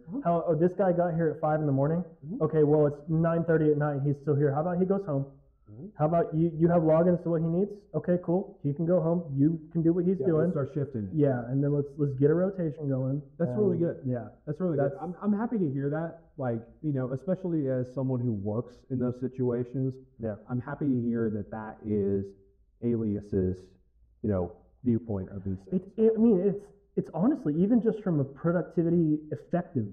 Speaker 1: This guy got here at 5 a.m. Okay, well it's 9:30 at night. He's still here. How about he goes home? How about you have logins to what he needs? Okay, cool. He can go home. You can do what he's doing.
Speaker 2: Let's start shifting.
Speaker 1: Yeah, and then let's get a rotation going.
Speaker 2: That's really good.
Speaker 1: Yeah,
Speaker 2: that's really good. I'm happy to hear that. Especially as someone who works in those situations.
Speaker 1: Yeah,
Speaker 2: I'm happy to hear that is Alias's viewpoint of these things.
Speaker 1: It's honestly, even just from a productivity effective.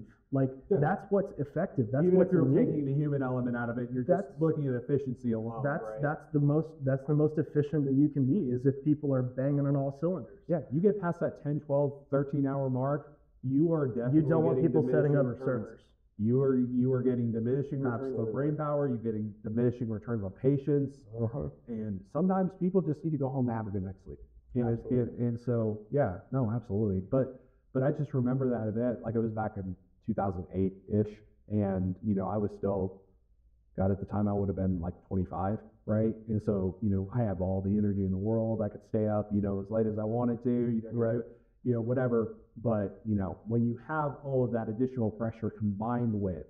Speaker 1: That's what's effective. That's
Speaker 2: even
Speaker 1: what
Speaker 2: if you're taking the human element out of it, you're just looking at efficiency alone.
Speaker 1: That's the most efficient that you can be, is if people are banging on all cylinders.
Speaker 2: Yeah, you get past that 10, 12, 13-hour mark, you are definitely
Speaker 1: you don't want people setting up servers.
Speaker 2: You are getting diminishing returns on brain power. You're getting diminishing returns on patience, and sometimes people just need to go home and have a good night's sleep. And so absolutely. But I just remember that event like it was back in 2008-ish, and I was still, at the time I would have been like 25, right? And so I have all the energy in the world. I could stay up as late as I wanted to,
Speaker 1: right?
Speaker 2: Whatever. But when you have all of that additional pressure combined with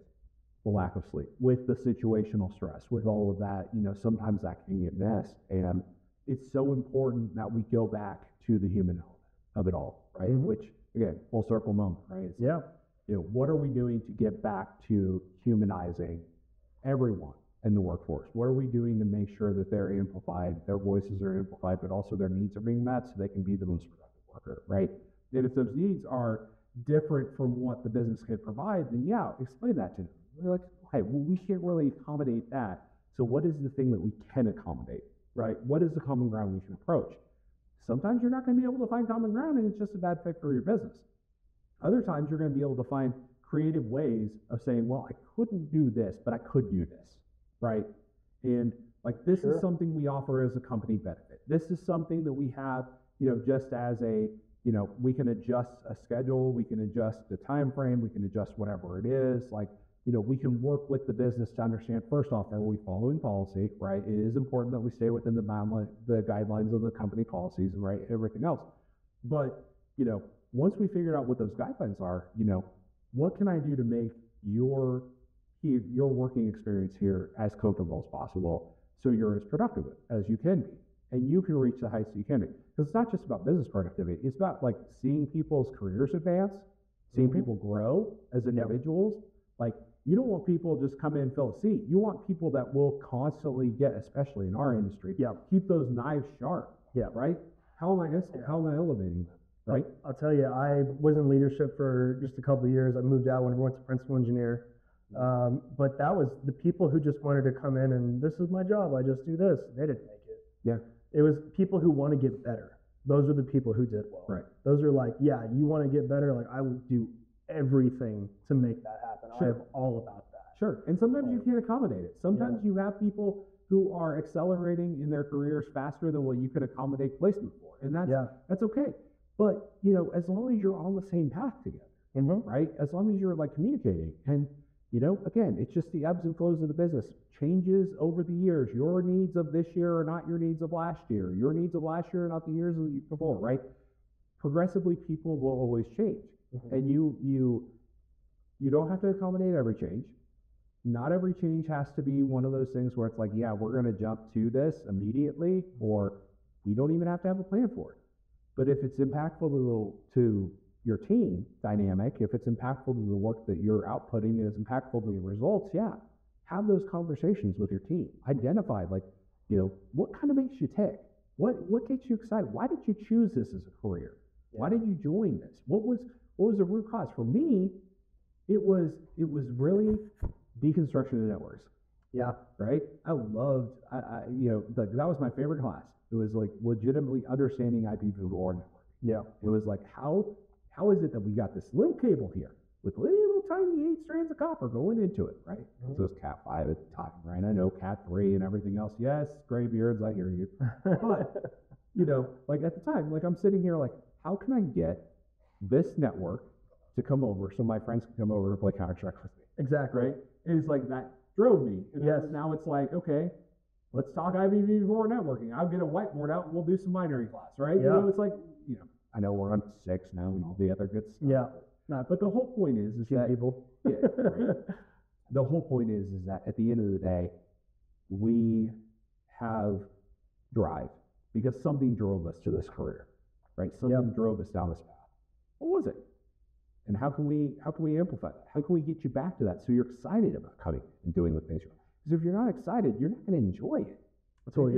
Speaker 2: the lack of sleep, with the situational stress, with all of that, sometimes that can get missed. And it's so important that we go back to the human element of it all, right?
Speaker 1: Mm-hmm.
Speaker 2: Which again, full circle moment, right?
Speaker 1: Yeah.
Speaker 2: What are we doing to get back to humanizing everyone in the workforce? What are we doing to make sure that they're amplified, their voices are amplified, but also their needs are being met so they can be the most productive worker, right? And if those needs are different from what the business can provide, then explain that to them. We're like, hey, well, we can't really accommodate that. So what is the thing that we can accommodate, right? What is the common ground we can approach? Sometimes you're not going to be able to find common ground and it's just a bad fit for your business. Other times you're going to be able to find creative ways of saying, well, I couldn't do this, but I could do this, right? And this is something we offer as a company benefit. This is something that we have, just as a, we can adjust a schedule, we can adjust the time frame, we can adjust whatever it is. we can work with the business to understand, first off, are we following policy, right? It is important that we stay within the guidelines of the company policies and right, everything else. But, once we figured out what those guidelines are, what can I do to make your working experience here as comfortable as possible so you're as productive as you can be and you can reach the heights that you can be? Because it's not just about business productivity. It's about like seeing people's careers advance, seeing people grow as individuals. Like, you don't want people just come in and fill a seat. You want people that will constantly get, especially in our industry, keep those knives sharp. Right? How am I elevating them? Right?
Speaker 1: I'll tell you, I was in leadership for just a couple of years. I moved out when I went to principal engineer. But that was the people who just wanted to come in and this is my job, I just do this. They didn't make it.
Speaker 2: Yeah.
Speaker 1: It was people who want to get better. Those are the people who did well.
Speaker 2: Right.
Speaker 1: Those are like, yeah, you want to get better? Like, I will do everything to make that happen.
Speaker 2: Sure.
Speaker 1: I am all about that.
Speaker 2: Sure. And sometimes you can't accommodate it. Sometimes you have people who are accelerating in their careers faster than what you could accommodate placement for. And that's okay. But, as long as you're on the same path together, right? As long as you're like communicating and, again, it's just the ebbs and flows of the business. Changes over the years. Your needs of this year are not your needs of last year. Your needs of last year are not the years before, right? Progressively, people will always change. And you don't have to accommodate every change. Not every change has to be one of those things where it's like, yeah, we're going to jump to this immediately, or we don't even have to have a plan for it. But if it's impactful to your team dynamic, if it's impactful to the work that you're outputting, is impactful to your results, have those conversations with your team. Identify, like, what kind of makes you tick? What gets you excited? Why did you choose this as a career? Why did you join this? What was the root cause? For me, it was really deconstruction of networks.
Speaker 1: Yeah.
Speaker 2: Right? I loved, that was my favorite class. It was like legitimately understanding IPv4 network.
Speaker 1: Yeah.
Speaker 2: It was like, how is it that we got this little cable here with little tiny 8 strands of copper going into it, right? So it's Cat 5 at the time, right? I know Cat 3 and everything else. Yes, graybeards, I hear you. But, like at the time, like I'm sitting here like, how can I get this network to come over so my friends can come over to play Counter-Strike with me?
Speaker 1: Exactly.
Speaker 2: Right? And it's like that drove me. And now it's like, okay, let's talk IPv4 networking. I'll get a whiteboard out and we'll do some binary class, right?
Speaker 1: Yeah.
Speaker 2: It's like, I know we're on 6 now and all the other good stuff.
Speaker 1: Yeah.
Speaker 2: But the whole point is that
Speaker 1: people.
Speaker 2: Right. The whole point is that at the end of the day, we have drive because something drove us to this career, right? Something drove us down this path. What was it? And how can we amplify that? How can we get you back to that so you're excited about coming and doing the things you're doing? Because if you're not excited, you're not going to enjoy it.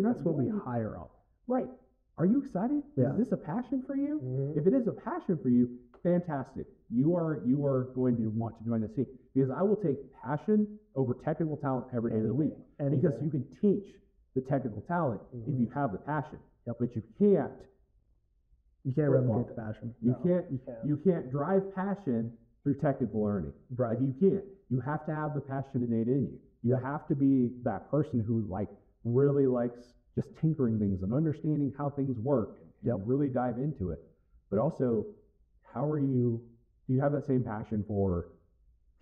Speaker 1: That's what we hire up.
Speaker 2: Right. Are you excited?
Speaker 1: Yeah.
Speaker 2: Is this a passion for you? If it is a passion for you, fantastic. You are going to want to join the team because I will take passion over technical talent every day of the week. Because you can teach the technical talent if you have the passion. But you can't.
Speaker 1: You can't replicate the passion.
Speaker 2: You can't drive passion through technical learning.
Speaker 1: Right.
Speaker 2: Like you can't. You have to have the passion innate in you. You have to be that person who really likes just tinkering things and understanding how things work and really dive into it. But also, do you have that same passion for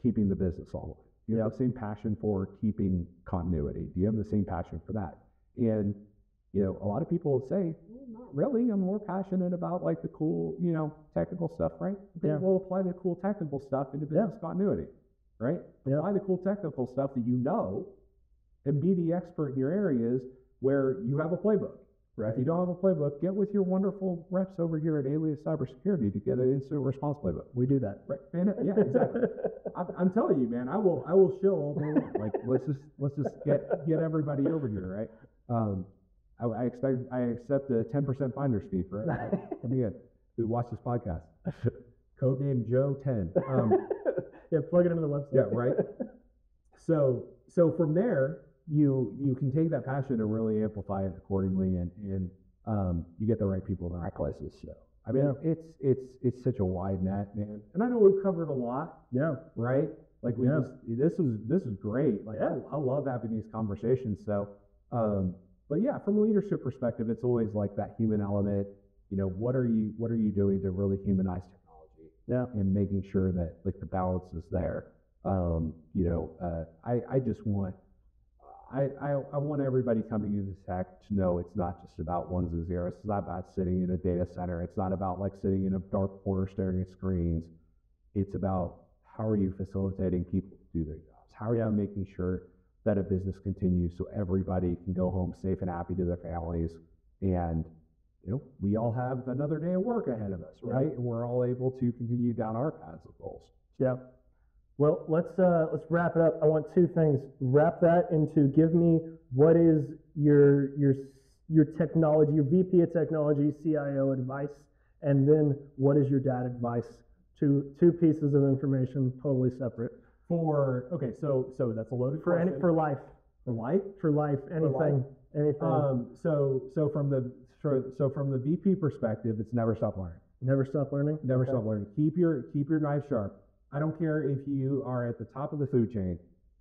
Speaker 2: keeping the business all right? Do you have the same passion for keeping continuity? Do you have the same passion for that? And, a lot of people say, well, not really. I'm more passionate about like the cool, technical stuff, right? Okay, we'll apply the cool technical stuff into business continuity, right? Apply the cool technical stuff that you know and be the expert in your areas where you have a playbook. Right. If you don't have a playbook, get with your wonderful reps over here at Alias Cybersecurity to get an incident response playbook.
Speaker 1: We do that.
Speaker 2: Right. Yeah, exactly. I'm telling you, man, I will shill all day long. Like let's just get everybody over here, right? I accept a 10% finder's fee for it. Come in. Who watch this podcast? Codename Joe 10.
Speaker 1: Plug it into the website.
Speaker 2: Yeah, right. So from there, you can take that passion and really amplify it accordingly, and you get the right people in the right places. So I mean, it's such a wide net, man. And I know we've covered a lot.
Speaker 1: Yeah.
Speaker 2: Right. Like this is great. Like I love having these conversations. So, but yeah, from a leadership perspective, it's always like that human element. What are you doing to really humanize technology?
Speaker 1: Yeah.
Speaker 2: And making sure that like the balance is there. I just want, I want everybody coming into tech to know it's not just about ones and zeros. It's not about sitting in a data center. It's not about like sitting in a dark corner staring at screens. It's about how are you facilitating people to do their jobs? How are you making sure that a business continues so everybody can go home safe and happy to their families? And, we all have another day of work ahead of us, right? And we're all able to continue down our paths of goals.
Speaker 1: Yeah. Well, let's wrap it up. I want two things. Wrap that into give me what is your technology, your VP of technology, CIO advice, and then what is your dad advice? Two pieces of information, totally separate.
Speaker 2: So that's a loaded question.
Speaker 1: For life.
Speaker 2: For life?
Speaker 1: For life. Anything.
Speaker 2: So from the VP perspective, it's never stop learning.
Speaker 1: Never stop learning.
Speaker 2: Never stop learning. Keep your knife sharp. I don't care if you are at the top of the food chain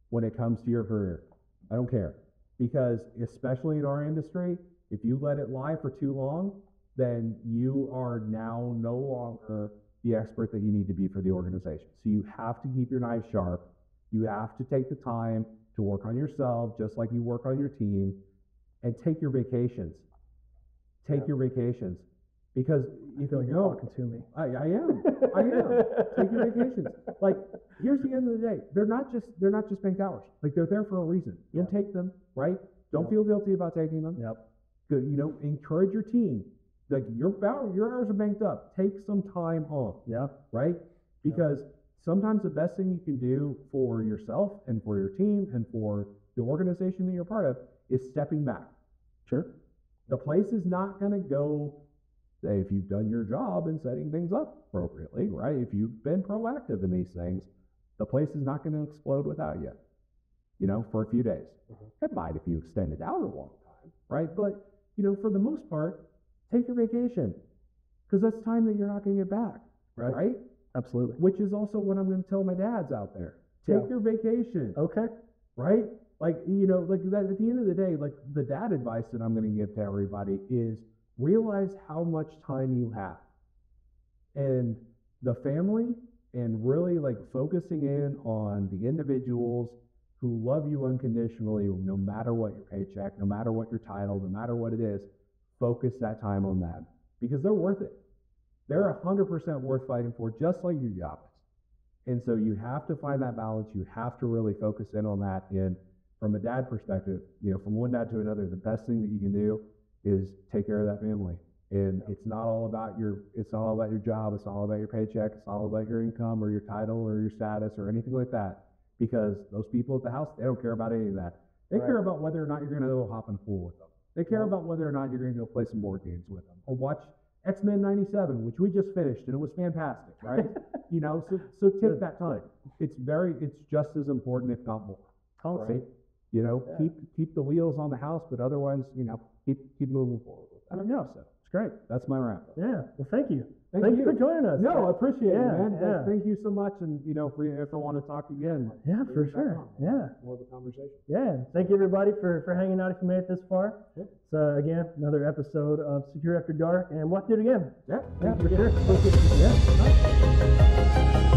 Speaker 2: when it comes to your career. I don't care. Because especially in our industry, if you let it lie for too long, then you are now no longer the expert that you need to be for the organization. So you have to keep your knife sharp. You have to take the time to work on yourself, just like you work on your team, and take your vacations. Take your vacations. Because if you don't,
Speaker 1: talking to me.
Speaker 2: I am. Take your vacations. Like, here's the end of the day. They're not just bank hours. Like, they're there for a reason. You'll take them, right? Don't feel guilty about taking them.
Speaker 1: Yep.
Speaker 2: Good. Encourage your team. Like, your hours are banked up. Take some time off.
Speaker 1: Yeah.
Speaker 2: Right? Because sometimes the best thing you can do for yourself and for your team and for the organization that you're part of is stepping back.
Speaker 1: Sure.
Speaker 2: The place is not going to go, say, if you've done your job in setting things up appropriately, right? If you've been proactive in these things, the place is not going to explode without you, for a few days. It might if you extend it out a long time, right? But, for the most part, take your vacation because that's time that you're not going to get back, right?
Speaker 1: Absolutely.
Speaker 2: Which is also what I'm going to tell my dads out there. Take your vacation.
Speaker 1: Okay.
Speaker 2: Right? Like, like that, at the end of the day, like the dad advice that I'm going to give to everybody is realize how much time you have. And the family, and really like focusing in on the individuals who love you unconditionally, no matter what your paycheck, no matter what your title, no matter what it is, focus that time on that because they're worth it. They're 100% worth fighting for, just like your job is. And so you have to find that balance. You have to really focus in on that. And from a dad perspective, from one dad to another, the best thing that you can do is take care of that family. And it's not all about your job. It's not all about your paycheck. It's not all about your income or your title or your status or anything like that. Because those people at the house, they don't care about any of that. They care about whether or not you're going to go hop in the pool with them. They care about whether or not you're going to go play some board games with them or watch X-Men 97, which we just finished, and it was fantastic, right? So take that time. It's just as important, if not more. Right? Keep the wheels on the house, but otherwise, keep moving forward with that.
Speaker 1: Yeah.
Speaker 2: So
Speaker 1: It's great.
Speaker 2: that's my wrap.
Speaker 1: Yeah. Well, thank you.
Speaker 2: Thank
Speaker 1: you for joining us.
Speaker 2: No, I appreciate it, man.
Speaker 1: Yeah.
Speaker 2: Thank you so much. And, if I want to talk again.
Speaker 1: Yeah, for sure. Yeah.
Speaker 2: More of a conversation.
Speaker 1: Yeah. Thank you, everybody, for hanging out if you made it this far.
Speaker 2: Yep.
Speaker 1: So, again, another episode of Secure After Dark, and we'll do it again.
Speaker 2: Yeah.
Speaker 1: Yeah, for sure. Yeah.